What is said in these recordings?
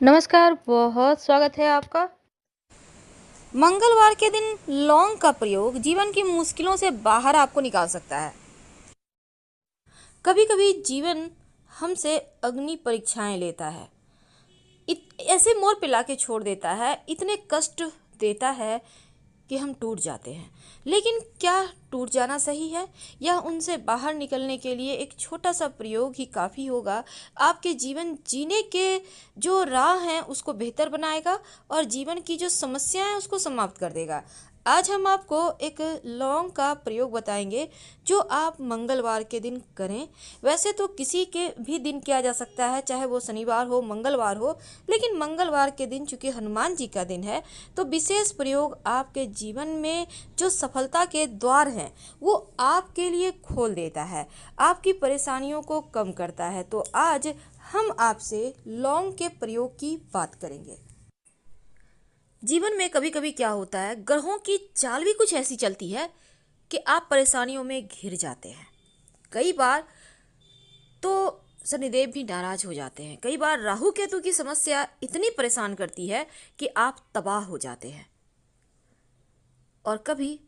नमस्कार, बहुत स्वागत है आपका। मंगलवार के दिन लौंग का प्रयोग जीवन की मुश्किलों से बाहर आपको निकाल सकता है। कभी कभी जीवन हमसे अग्नि परीक्षाएं लेता है, ऐसे मोर पिला के छोड़ देता है, इतने कष्ट देता है कि हम टूट जाते हैं। लेकिन क्या टूट जाना सही है, या उनसे बाहर निकलने के लिए एक छोटा सा प्रयोग ही काफ़ी होगा? आपके जीवन जीने के जो राह हैं उसको बेहतर बनाएगा और जीवन की जो समस्याएं हैं उसको समाप्त कर देगा। आज हम आपको एक लौंग का प्रयोग बताएंगे जो आप मंगलवार के दिन करें। वैसे तो किसी के भी दिन किया जा सकता है, चाहे वो शनिवार हो मंगलवार हो, लेकिन मंगलवार के दिन चूंकि हनुमान जी का दिन है तो विशेष प्रयोग आपके जीवन में जो सफलता के द्वार हैं वो आपके लिए खोल देता है, आपकी परेशानियों को कम करता है। तो आज हम आपसे लौंग के प्रयोग की बात करेंगे। जीवन में कभी कभी क्या होता है, ग्रहों की चाल भी कुछ ऐसी चलती है कि आप परेशानियों में घिर जाते हैं। कई बार तो शनिदेव भी नाराज हो जाते हैं, कई बार राहु केतु की समस्या इतनी परेशान करती है कि आप तबाह हो जाते हैं, और कभी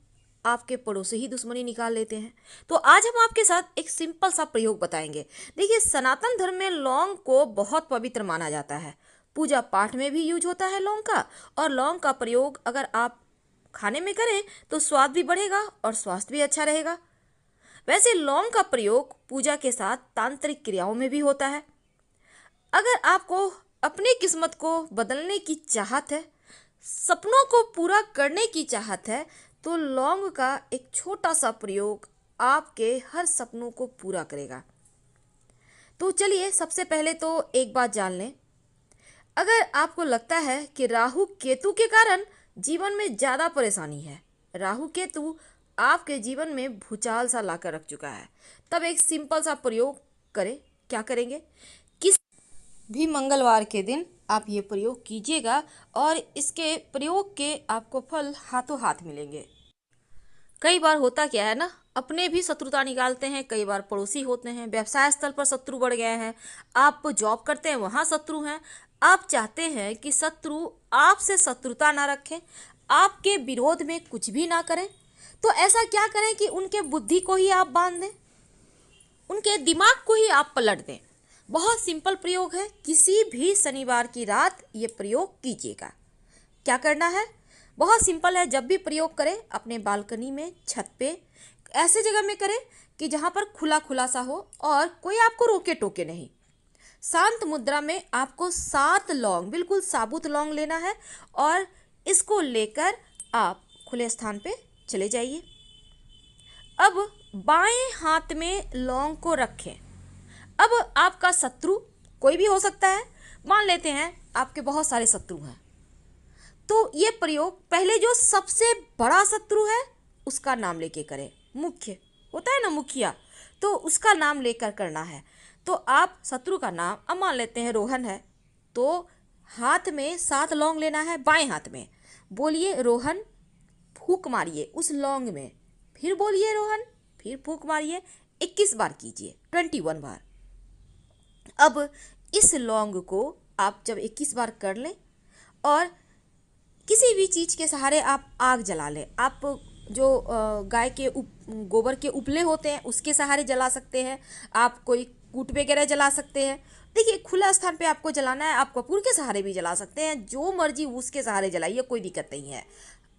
आपके पड़ोसी ही दुश्मनी निकाल लेते हैं। तो आज हम आपके साथ एक सिंपल सा प्रयोग बताएंगे। देखिए, सनातन धर्म में लौंग को बहुत पवित्र माना जाता है, पूजा पाठ में भी यूज होता है लौंग का। और लौंग का प्रयोग अगर आप खाने में करें तो स्वाद भी बढ़ेगा और स्वास्थ्य भी अच्छा रहेगा। वैसे लौंग का प्रयोग पूजा के साथ तांत्रिक क्रियाओं में भी होता है। अगर आपको अपनी किस्मत को बदलने की चाहत है, सपनों को पूरा करने की चाहत है, तो लौंग का एक छोटा सा प्रयोग आपके हर सपनों को पूरा करेगा। तो चलिए, सबसे पहले तो एक बात जान लें। अगर आपको लगता है कि राहु केतु के कारण जीवन में ज़्यादा परेशानी है, राहु केतु आपके जीवन में भूचाल सा लाकर रख चुका है, तब एक सिंपल सा प्रयोग करें। क्या करेंगे? किस भी मंगलवार के दिन आप ये प्रयोग कीजिएगा और इसके प्रयोग के आपको फल हाथों हाथ मिलेंगे। कई बार होता क्या है ना, अपने भी शत्रुता निकालते हैं, कई बार पड़ोसी होते हैं, व्यवसाय स्थल पर शत्रु बढ़ गए हैं, आप जॉब करते हैं वहाँ शत्रु हैं। आप चाहते हैं कि शत्रु आपसे शत्रुता ना रखें, आपके विरोध में कुछ भी ना करें। तो ऐसा क्या करें कि उनके बुद्धि को ही आप बांध दें, उनके दिमाग को ही आप पलट दें। बहुत सिंपल प्रयोग है, किसी भी शनिवार की रात ये प्रयोग कीजिएगा। क्या करना है? बहुत सिंपल है। जब भी प्रयोग करें अपने बालकनी में, छत पे, ऐसे जगह में करें कि जहां पर खुला खुला सा हो और कोई आपको रोके टोके नहीं। शांत मुद्रा में आपको 7 लौंग, बिल्कुल साबुत लौंग लेना है और इसको लेकर आप खुले स्थान पे चले जाइए। अब बाएं हाथ में लौंग को रखें। अब आपका शत्रु कोई भी हो सकता है, मान लेते हैं आपके बहुत सारे शत्रु हैं, तो ये प्रयोग पहले जो सबसे बड़ा शत्रु है उसका नाम लेके करें। मुख्य होता है ना, मुखिया, तो उसका नाम लेकर करना है। तो आप शत्रु का नाम, अब मान लेते हैं रोहन है, तो हाथ में 7 लौंग लेना है, बाएं हाथ में बोलिए रोहन, फूंक मारिए उस लौंग में, फिर बोलिए रोहन, फिर फूंक मारिए, 21 बार कीजिए, 21 बार। अब इस लौंग को आप जब 21 बार कर लें और किसी भी चीज़ के सहारे आप आग जला लें, आप जो गाय के गोबर के उपले होते हैं उसके सहारे जला सकते हैं, आप कोई कूट वगैरह जला सकते हैं। देखिए, खुला स्थान पे आपको जलाना है, आप कपूर के सहारे भी जला सकते हैं, जो मर्जी उसके सहारे जलाइए, कोई दिक्कत नहीं है।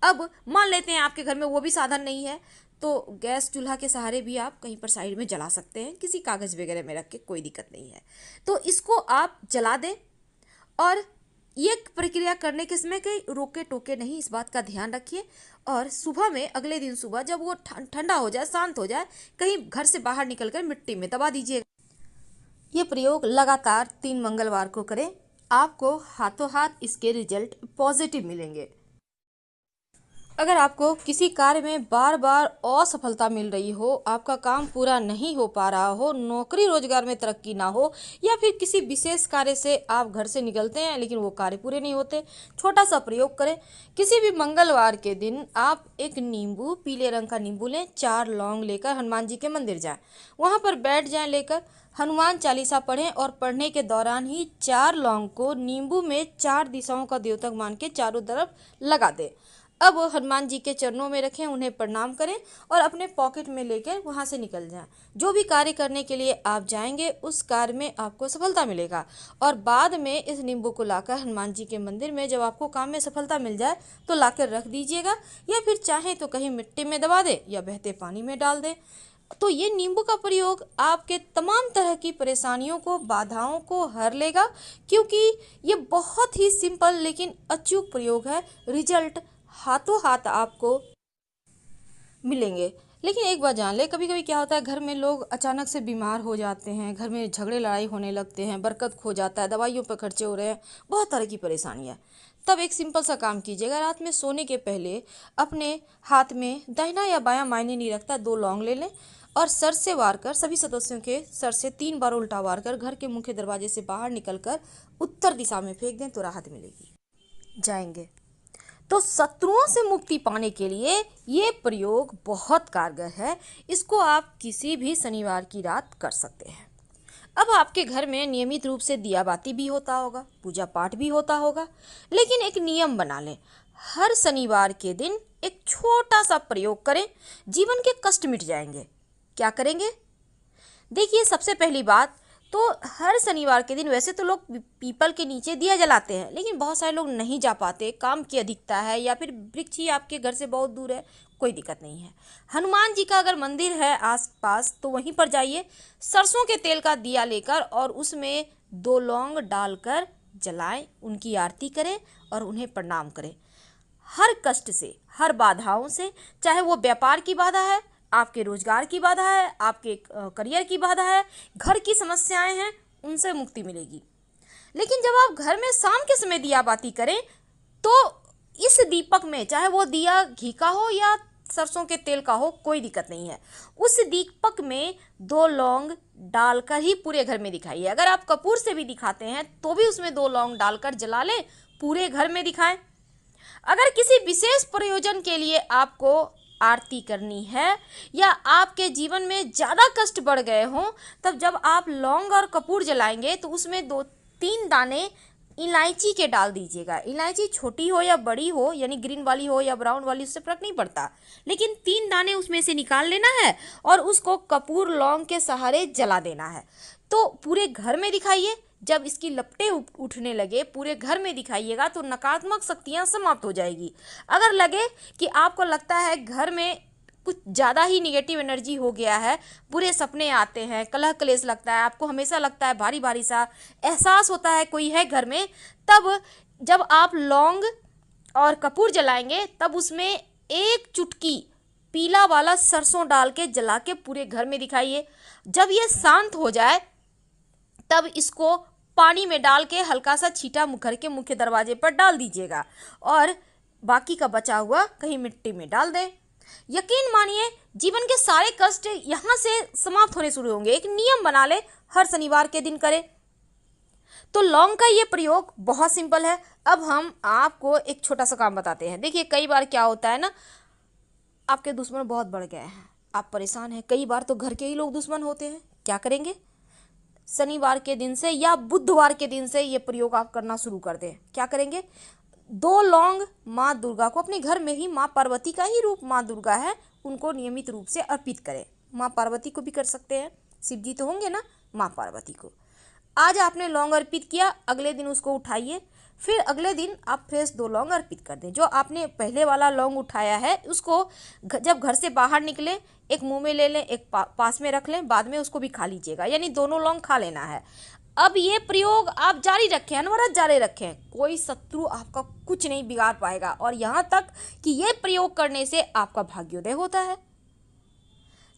अब मान लेते हैं आपके घर में वो भी साधन नहीं है, तो गैस चूल्हा के सहारे भी आप कहीं पर साइड में जला सकते हैं, किसी कागज़ वगैरह में रख के, कोई दिक्कत नहीं है। तो इसको आप जला दें और ये प्रक्रिया करने के समय कहीं रोके टोके नहीं, इस बात का ध्यान रखिए। और सुबह में, अगले दिन सुबह जब वो ठंडा हो जाए, शांत हो जाए, कहीं घर से बाहर निकलकर मिट्टी में दबा दीजिए। ये प्रयोग लगातार 3 मंगलवार को करें, आपको हाथों हाथ इसके रिजल्ट पॉजिटिव मिलेंगे। अगर आपको किसी कार्य में बार बार असफलता मिल रही हो, आपका काम पूरा नहीं हो पा रहा हो, नौकरी रोजगार में तरक्की ना हो, या फिर किसी विशेष कार्य से आप घर से निकलते हैं लेकिन वो कार्य पूरे नहीं होते, छोटा सा प्रयोग करें। किसी भी मंगलवार के दिन आप एक नींबू, पीले रंग का नींबू लें, 4 लौंग लेकर हनुमान जी के मंदिर जाएं, वहाँ पर बैठ जाएं, लेकर हनुमान चालीसा पढ़ें और पढ़ने के दौरान ही 4 लौंग को नींबू में 4 दिशाओं का द्योतक मान के चारों तरफ लगा दें। अब हनुमान जी के चरणों में रखें, उन्हें प्रणाम करें और अपने पॉकेट में लेकर वहाँ से निकल जाएं। जो भी कार्य करने के लिए आप जाएंगे उस कार्य में आपको सफलता मिलेगा। और बाद में इस नींबू को लाकर हनुमान जी के मंदिर में जब आपको काम में सफलता मिल जाए तो लाकर रख दीजिएगा, या फिर चाहें तो कहीं मिट्टी में दबा दें या बहते पानी में डाल दें। तो ये नींबू का प्रयोग आपके तमाम तरह की परेशानियों को, बाधाओं को हर लेगा, क्योंकि ये बहुत ही सिंपल लेकिन अचूक प्रयोग है। रिजल्ट हाथों हाथ आपको मिलेंगे। लेकिन एक बात जान ले, कभी कभी क्या होता है, घर में लोग अचानक से बीमार हो जाते हैं, घर में झगड़े लड़ाई होने लगते हैं, बरकत खो जाता है, दवाइयों पर खर्चे हो रहे हैं, बहुत तरह की परेशानियाँ। तब एक सिंपल सा काम कीजिएगा, रात में सोने के पहले अपने हाथ में, दाहिना या बायां मायने नहीं रखता, 2 लौंग ले लें और सर से वार कर, सभी सदस्यों के सर से 3 बार उल्टा वार कर घर के मुख्य दरवाजे से बाहर निकलकर उत्तर दिशा में फेंक दें तो राहत मिलेगी जाएंगे। तो शत्रुओं से मुक्ति पाने के लिए ये प्रयोग बहुत कारगर है। इसको आप किसी भी शनिवार की रात कर सकते हैं। अब आपके घर में नियमित रूप से दिया बाती भी होता होगा, पूजा पाठ भी होता होगा, लेकिन एक नियम बना लें, हर शनिवार के दिन एक छोटा सा प्रयोग करें, जीवन के कष्ट मिट जाएंगे। क्या करेंगे? देखिए, सबसे पहली बात तो हर शनिवार के दिन वैसे तो लोग पीपल के नीचे दिया जलाते हैं, लेकिन बहुत सारे लोग नहीं जा पाते, काम की अधिकता है या फिर वृक्ष ही आपके घर से बहुत दूर है, कोई दिक्कत नहीं है। हनुमान जी का अगर मंदिर है आसपास तो वहीं पर जाइए, सरसों के तेल का दिया लेकर और उसमें 2 लौंग डालकर जलाएं, उनकी आरती करें और उन्हें प्रणाम करें। हर कष्ट से, हर बाधाओं से, चाहे वो व्यापार की बाधा है, आपके रोजगार की बाधा है, आपके करियर की बाधा है, घर की समस्याएं हैं, उनसे मुक्ति मिलेगी। लेकिन जब आप घर में शाम के समय दिया बाती करें तो इस दीपक में, चाहे वो दिया घी का हो या सरसों के तेल का हो, कोई दिक्कत नहीं है, उस दीपक में 2 लौंग डालकर ही पूरे घर में दिखाइए। अगर आप कपूर से भी दिखाते हैं तो भी उसमें 2 लौंग डालकर जला लें, पूरे घर में दिखाएं। अगर किसी विशेष प्रयोजन के लिए आपको आरती करनी है या आपके जीवन में ज़्यादा कष्ट बढ़ गए हों, तब जब आप लौंग और कपूर जलाएंगे तो उसमें 2-3 दाने इलायची के डाल दीजिएगा। इलायची छोटी हो या बड़ी हो, यानी ग्रीन वाली हो या ब्राउन वाली, उससे फर्क नहीं पड़ता, लेकिन 3 दाने उसमें से निकाल लेना है और उसको कपूर लौंग के सहारे जला देना है। तो पूरे घर में दिखाइए, जब इसकी लपटें उठने लगे पूरे घर में दिखाइएगा तो नकारात्मक शक्तियाँ समाप्त हो जाएगी। अगर लगे कि आपको लगता है घर में कुछ ज़्यादा ही निगेटिव एनर्जी हो गया है, बुरे सपने आते हैं, कलह कलेश लगता है, आपको हमेशा लगता है भारी भारी सा एहसास होता है कोई है घर में, तब जब आप लौंग और कपूर जलाएंगे तब उसमें 1 चुटकी पीला वाला सरसों डाल के जला के पूरे घर में दिखाइए। जब ये शांत हो जाए तब इसको पानी में डाल के हल्का सा छींटा घर के मुख्य दरवाजे पर डाल दीजिएगा और बाकी का बचा हुआ कहीं मिट्टी में डाल दें। यकीन मानिए, जीवन के सारे कष्ट यहाँ से समाप्त होने शुरू होंगे। एक नियम बना ले, हर शनिवार के दिन करें। तो लौंग का ये प्रयोग बहुत सिंपल है। अब हम आपको एक छोटा सा काम बताते हैं। देखिए, कई बार क्या होता है ना, आपके दुश्मन बहुत बढ़ गए हैं, आप परेशान हैं, कई बार तो घर के ही लोग दुश्मन होते हैं। क्या करेंगे? शनिवार के दिन से या बुधवार के दिन से ये प्रयोग आप करना शुरू कर दें। क्या करेंगे? 2 लौंग माँ दुर्गा को, अपने घर में ही माँ पार्वती का ही रूप माँ दुर्गा है, उनको नियमित रूप से अर्पित करें। माँ पार्वती को भी कर सकते हैं, शिव जी तो होंगे ना, माँ पार्वती को। आज आपने लौंग अर्पित किया, अगले दिन उसको उठाइए, फिर अगले दिन आप फ्रेश 2 लौंग अर्पित कर दें। जो आपने पहले वाला लौंग उठाया है उसको जब घर से बाहर निकले, एक मुंह में ले लें, एक पास में रख लें, बाद में उसको भी खा लीजिएगा, यानी दोनों लौंग खा लेना है। अब ये प्रयोग आप जारी रखें, अनवरत जारी रखें, कोई शत्रु आपका कुछ नहीं बिगाड़ पाएगा, और यहाँ तक कि ये प्रयोग करने से आपका भाग्योदय होता है।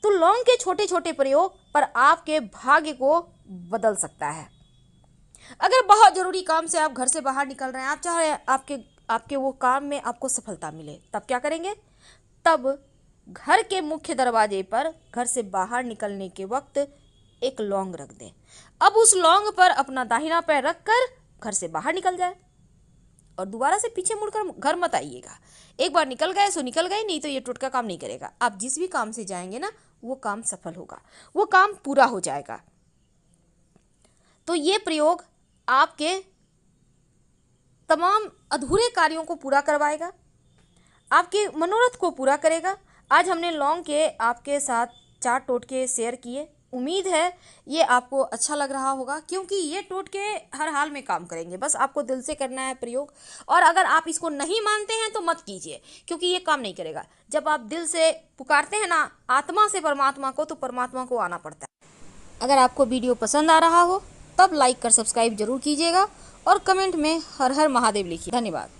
तो लौंग के छोटे छोटे प्रयोग पर आपके भाग्य को बदल सकता है। अगर बहुत ज़रूरी काम से आप घर से बाहर निकल रहे हैं, आप चाह रहे हैं आपके आपके वो काम में आपको सफलता मिले, तब क्या करेंगे? तब घर के मुख्य दरवाजे पर घर से बाहर निकलने के वक्त एक लौंग रख दें। अब उस लौंग पर अपना दाहिना पैर रखकर घर से बाहर निकल जाए और दोबारा से पीछे मुड़कर घर मत आइएगा। एक बार निकल गए सो निकल गए, नहीं तो ये टोटका काम नहीं करेगा। आप जिस भी काम से जाएंगे ना, वो काम सफल होगा, वो काम पूरा हो जाएगा। तो ये प्रयोग आपके तमाम अधूरे कार्यों को पूरा करवाएगा, आपके मनोरथ को पूरा करेगा। आज हमने लौंग के आपके साथ 4 टोटके शेयर किए। उम्मीद है ये आपको अच्छा लग रहा होगा, क्योंकि ये टोटके हर हाल में काम करेंगे। बस आपको दिल से करना है प्रयोग, और अगर आप इसको नहीं मानते हैं तो मत कीजिए, क्योंकि ये काम नहीं करेगा। जब आप दिल से पुकारते हैं ना आत्मा से परमात्मा को, तो परमात्मा को आना पड़ता है। अगर आपको वीडियो पसंद आ रहा हो तब लाइक कर सब्सक्राइब जरूर कीजिएगा और कमेंट में हर हर महादेव लिखिए। धन्यवाद।